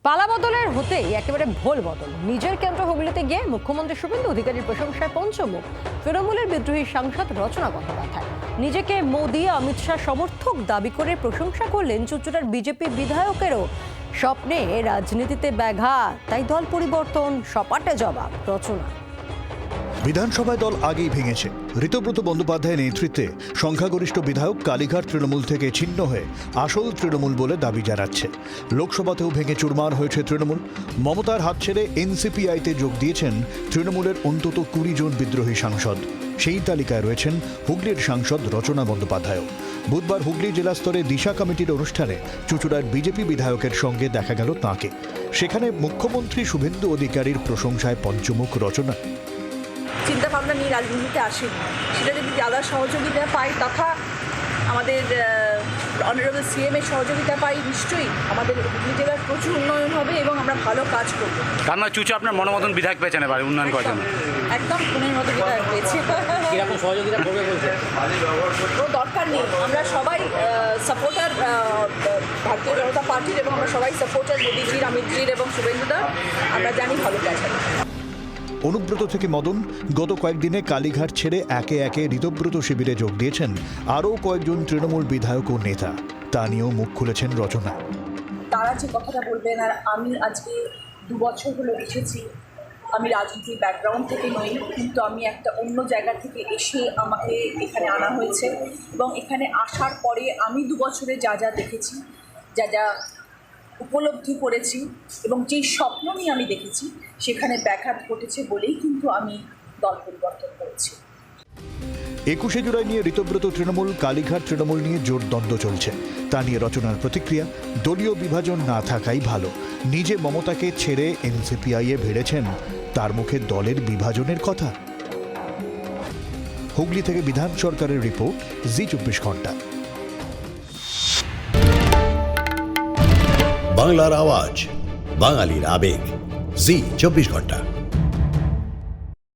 পালাবদলের হতেই একেবারে ভোল বদল। নিজের কেন্দ্র হুগলিতে গিয়ে মুখ্যমন্ত্রী শুভেন্দু অধিকারীর প্রশংসায় পঞ্চমুখ তৃণমূলের বিদ্রোহী সাংসদ রচনা গঙ্গোপাধ্যায়। নিজেকে মোদি অমিত শাহ সমর্থক দাবি করে প্রশংসা করলেন চুঁচুড়ার বিজেপি বিধায়কেরও। স্বপ্নে রাজনীতিতে ব্যাঘাত, তাই দল পরিবর্তন, সপাটে জবাব রচনা। বিধানসভায় দল আগেই ভেঙেছে। ঋতব্রত বন্দ্যোপাধ্যায়ের নেতৃত্বে সংখ্যাগরিষ্ঠ বিধায়ক কালীঘাট তৃণমূল থেকে ছিন্ন হয়ে আসল তৃণমূল বলে দাবি জানাচ্ছে। লোকসভাতেও ভেঙে চুরমার হয়েছে তৃণমূল। মমতার হাত ছেড়ে এনসিপিআইতে যোগ দিয়েছেন তৃণমূলের অন্তত 20 জন বিদ্রোহী সাংসদ। সেই তালিকায় রয়েছেন হুগলির সাংসদ রচনা বন্দ্যোপাধ্যায়ও। বুধবার হুগলি জেলা স্তরে দিশা কমিটির অনুষ্ঠানে চুঁচুড়ার বিজেপি বিধায়কের সঙ্গে দেখা গেল তাঁকে। সেখানে মুখ্যমন্ত্রী শুভেন্দু অধিকারীর প্রশংসায় পঞ্চমুখ রচনা। চিন্তা ভাবনা নিয়ে রাজনীতিতে আসেনি, সেটা যদি দাদার সহযোগিতা পাই তথা আমাদের অনারেবল সিএমের সহযোগিতা পাই, নিশ্চয়ই আমাদের হুগলি জেলার প্রচুর উন্নয়ন হবে এবং আমরা ভালো কাজ করবো। তার মানে চুঁচু আপনার মনোমতন বিধায়ক পেয়েছেন এবার উন্নয়ন করার জন্য? একদম খুনের মতো বিধায়ক পেয়েছি। কিরকম সহযোগিতা করবে বলছে? কোনো দরকার নেই, আমরা সবাই সাপোর্টার ভারতীয় জনতা পার্টির, এবং আমরা সবাই সাপোর্টার মোদিজির, অমিতজির এবং শুভেন্দুদার। আমরা জানি ভালো কাজ হবে। অনুব্রত থেকে মদন গত কয়েকদিনে কালীঘাট ছেড়ে একে একে ঋতব্রত শিবিরে যোগ দিয়েছেন আরও কয়েকজন তৃণমূল বিধায়ক ও নেতা। তা নিয়েও মুখ খুলেছেন রচনা। তারা যে কথাটা বলবেন, আর আমি আজকে 2 বছর হলো এসেছি। আমি রাজনীতির ব্যাকগ্রাউন্ড থেকে নই, কিন্তু আমি একটা অন্য জায়গা থেকে এসে আমাকে এখানে আনা হয়েছে, এবং এখানে আসার পরে আমি 2 বছরে যা যা দেখেছি, যা যা উপলব্ধি করেছি এবং যেই স্বপ্ন নিয়ে আমি দেখেছি, সেখানে ব্যাঘাত ঘটেছে বলেই কিন্তু আমি দল পরিবর্তন করেছি। 21শে জুলাই নিয়ে ঋতব্রত তৃণমূল, কালীঘাট তৃণমূল নিয়ে জোর দ্বন্দ্ব চলছে। তা নিয়ে রচনার প্রতিক্রিয়া, দলীয় বিভাজন না থাকাই ভালো। নিজে মমতাকে ছেড়ে এনসিপিআইয়ে ভিড়েছেন, তার মুখে দলের বিভাজনের কথা। হুগলি থেকে বিধান সরকারের রিপোর্ট, জি 24 ঘন্টা। বাংলার আওয়াজ, বাঙালির আবেগ, জি 24 ঘন্টা।